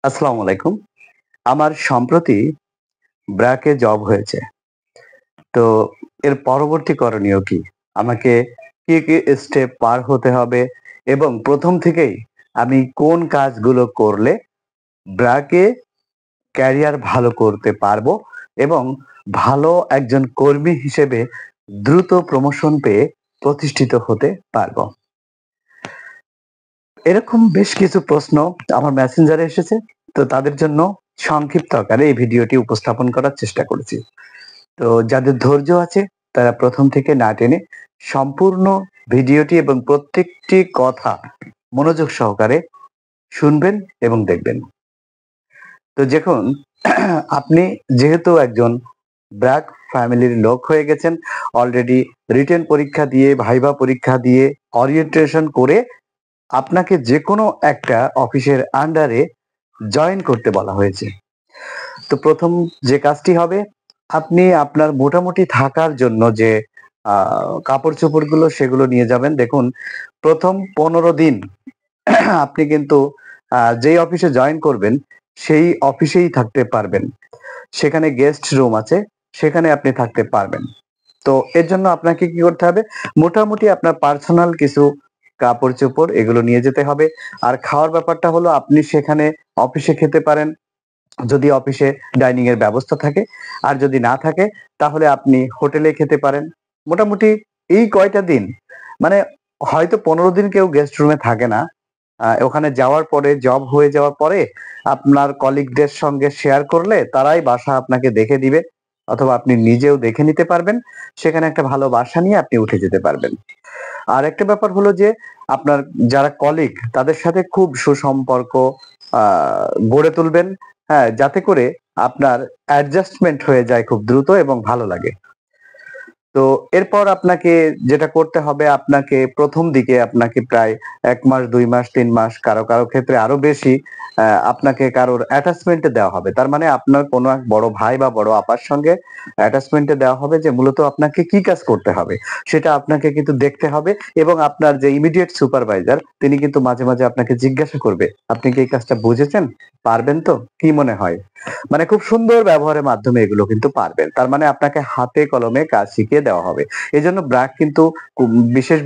আসসালামু আলাইকুম। আমার সম্প্রতি ব্র্যাকে জব হয়েছে। তো এর পরবর্তী করণীয় কি? আমাকে কি স্টেপ পার হতে হবে এবং ১ম থেকেই আমি কোন কাজগুলো করলে ব্র্যাকে ক্যারিয়ার ভালো করতে পারবো এবং ভালো একজন কর্মী হিসেবে দ্রুত প্রমোশন পেয়ে প্রতিষ্ঠিত হতে পারবো? এরকম বেশ কিছু প্রশ্ন আমার মেসেঞ্জারে এসেছে। তো তাদের জন্য সংক্ষিপ্ত আকারে এই ভিডিওটি উপস্থাপন করার চেষ্টা করেছি। তো যাদের ধৈর্য আছে তারা ১ম থেকে না টেনে সম্পূর্ণ ভিডিওটি এবং প্রত্যেকটি কথা মনোযোগ সহকারে শুনবেন এবং দেখবেন। তো দেখুন আপনি যেহেতু একজন ব্র্যাক ফ্যামিলির লোক হয়ে গেছেন, অলরেডি রিটেন পরীক্ষা দিয়ে, ভাইভা পরীক্ষা দিয়ে, ওরিয়েন্টেশন করে আপনাকে যেকোনো একটা অফিসের আন্ডারে জয়েন করতে বলা হয়েছে। তো ১ম যে কাজটি হবে, আপনি আপনার মোটামুটি থাকার জন্য যে কাপড়-চোপড়গুলো সেগুলো নিয়ে যাবেন। দেখুন ১ম ১৫ দিন আপনি কিন্তু যেই অফিসে জয়েন করবেন, সেই অফিসেই থাকতে পারবেন। সেখানে গেস্ট রুম আছে, সেখানে আপনি থাকতে পারবেন। তো এর জন্য আপনাকে কি করতে হবে? মোটামুটি আপনার পার্সোনাল কিছু কাপড়-চোপড় এগুলো নিয়ে যেতে হবে। আর খাওয়ার ব্যাপারটা হলো আপনি সেখানে অফিসে খেতে পারেন। যদি অফিসে ডাইনিং এর ব্যবস্থা থাকে, আর যদি না থাকে তাহলে আপনি হোটেলে খেতে পারেন। মোটামুটি এই কয়টা দিন মানে হয়তো ১৫ দিন কেউ গেস্ট রুমে থাকে না। ওখানে যাওয়ার পরে জব হয়ে যাওয়ার পরে আপনার কলিগদের সঙ্গে শেয়ার করলে তারাই বাসা আপনাকে দেখে দিবে অথবা আপনি নিজেও দেখে নিতে পারবেন। সেখানে একটা ভালো বাসা নিয়ে আপনি উঠে যেতে পারবেন। আরেকটা ব্যাপার হলো যে আপনার যারা কলিগ তাদের সাথে খুব সুসম্পর্ক আ গড়ে তুলবেন, হ্যাঁ? যাতে করে আপনার অ্যাডজাস্টমেন্ট হয়ে যায় খুব দ্রুত এবং ভালো লাগে। তো এরপর আপনাকে যেটা করতে হবে আপনাকে ১ম দিকে আপনাকে প্রায় ১ মাস, ২ মাস, ৩ মাস কারো ক্ষেত্রে আরো বেশি আপনাকে কারোর অ্যাটাচমেন্ট এ দেওয়া হবে। তার মানে আপনার কোনো এক বড় ভাই বা বড় আপার সঙ্গে অ্যাটাচমেন্ট এ দেওয়া হবে যে মূলত আপনাকে কি কাজ করতে হবে। সেটা আপনাকে কিন্তু দেখতে হবে এবং আপনার যে ইমিডিয়েট সুপারভাইজার তিনি কিন্তু মাঝে মাঝে আপনাকে জিজ্ঞাসা করবে, "আপনি কি এই কাজটা বুঝেছেন? পারবেন তো? কি মনে হয়?" মানে খুব সুন্দর ব্যবহারের মাধ্যমে এগুলো কিন্তু পারবেন। তার মানে আপনাকে হাতে কলমে কাজ শিখিয়ে দেওয়া হবে। এজন্য ব্র্যাক কিন্তু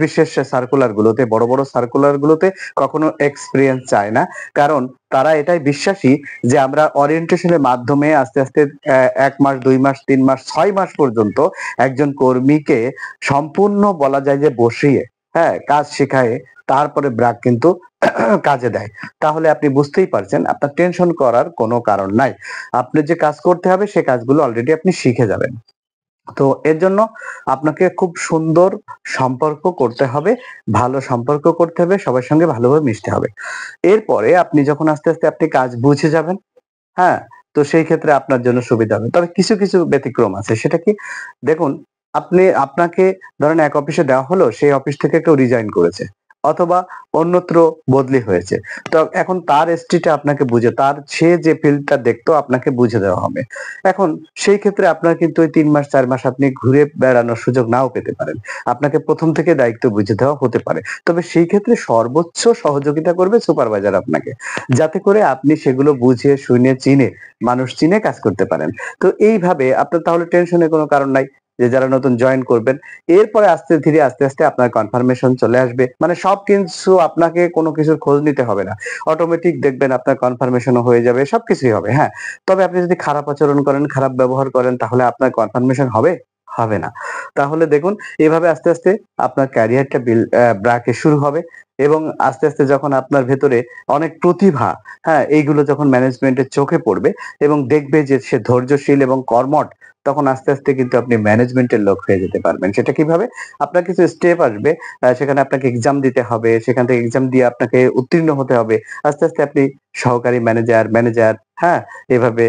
বিশেষ সার্কুলার গুলোতে বড় সার্কুলার গুলোতে কখনো এক্সপেরিয়েন্স চায় না। কারণ তারা এটাই বিশ্বাসী যে আমরা ওরিয়েন্টেশন এর মাধ্যমে আস্তে আস্তে ১ মাস, ২ মাস, ৩ মাস, ৬ মাস পর্যন্ত একজন কর্মীকে সম্পূর্ণ বলা যায় যে বসিয়ে, হ্যাঁ? কাজ শেখায়ে তারপরে ব্র্যাক কিন্তু কাজে দেয়। তাহলে আপনি বুঝতেই পারছেন আপনার টেনশন করার কোনো কারণ নাই। আপনার যে কাজ করতে হবে সে কাজগুলো অলরেডি আপনি শিখে যাবেন। তো এর জন্য আপনাকে খুব সুন্দর সম্পর্ক করতে হবে, ভালো সম্পর্ক করতে হবে, সবার সঙ্গে ভালোভাবে মিশতে হবে। এরপরে আপনি যখন আস্তে আস্তে আপনি কাজ বুঝে যাবেন, হ্যাঁ? তো সেই ক্ষেত্রে আপনার জন্য সুবিধা হবে। তবে কিছু ব্যতিক্রম আছে। সেটা কি? দেখুন আপনাকে ধরেন এক অফিসে দেওয়া হলো, সেই অফিস থেকে কেউ রিজাইন করেছে। অথবা অন্যত্র বদলি হয়েছে। তো এখন তার এসটিটা আপনাকে সে যে ফিল্ডটা দেখতো আপনাকে বুঝে দেওয়া হবে। এখন সেই ক্ষেত্রে আপনার কিন্তু ওই ৩ মাস ৪ মাস আপনি ঘুরে বেড়ানোর সুযোগ নাও পেতে পারেন। আপনাকে ১ম থেকে দায়িত্ব বুঝে দেওয়া হতে পারে। তবে সেই ক্ষেত্রে সর্বোচ্চ সহযোগিতা করবে সুপারভাইজার আপনাকে। যাতে করে আপনি সেগুলো বুঝে শুনে চিনে, মানুষ চিনে কাজ করতে পারেন। তো এইভাবে আপনার তাহলে টেনশনের কোনো কারণ নাই। যে যারা নতুন জয়েন করবেন। এরপরে আস্তে আস্তে আপনার কনফার্মেশন চলে আসবে। মানে সবকিছু আপনাকে কোনো কিছুর খোঁজ নিতে হবে না। অটোমেটিক দেখবেন আপনার কনফার্মেশনও হয়ে যাবে। সবকিছুই হবে, হ্যাঁ? তবে আপনি যদি খারাপ আচরণ করেন, খারাপ ব্যবহার করেন তাহলে আপনার কনফার্মেশন হবে? হবে না। তাহলে দেখুন এভাবে আস্তে আস্তে আপনার ক্যারিয়ারটা ব্র্যাকে শুরু হবে এবং আস্তে আস্তে যখন আপনার ভেতরে অনেক প্রতিভা, হ্যাঁ? এইগুলো যখন ম্যানেজমেন্টের চোখে পড়বে এবং দেখবে যে সে ধৈর্যশীল এবং কর্মঠ, তখন আস্তে আস্তে কিন্তু আপনি ম্যানেজমেন্টের লোক হয়ে যেতে পারবেন। সেটা কিভাবে? আপনার কিছু স্টেপ আসবে। সেখানে আপনাকে এক্সাম দিতে হবে। সেখান থেকে এক্সাম দিয়ে আপনাকে উত্তীর্ণ হতে হবে। আস্তে আস্তে আপনি সহকারী ম্যানেজার, হ্যাঁ? এভাবে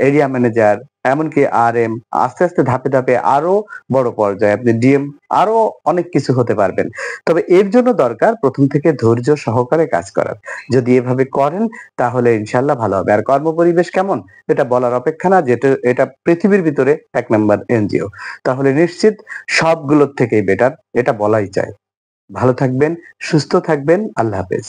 এরিয়া ম্যানেজার, এমনকি আরএম আস্তে আস্তে ধাপে ধাপে আরো বড় পর্যায়ে আপনি ডিএম আরো অনেক কিছু হতে পারবেন। তবে এর জন্য দরকার ১ম থেকে ধৈর্য সহকারে কাজ করার। যদি এভাবে করেন তাহলে ইনশাআল্লাহ ভালো হবে। আর কর্মপরিবেশ কেমন? এটা বলার অপেক্ষা না এটা পৃথিবীর ভিতরে ১ নাম্বার এনজিও। তাহলে নিশ্চিত সবগুলোর থেকেই বেটার এটা বলাই যায়। ভালো থাকবেন, সুস্থ থাকবেন। আল্লাহ হাফেজ।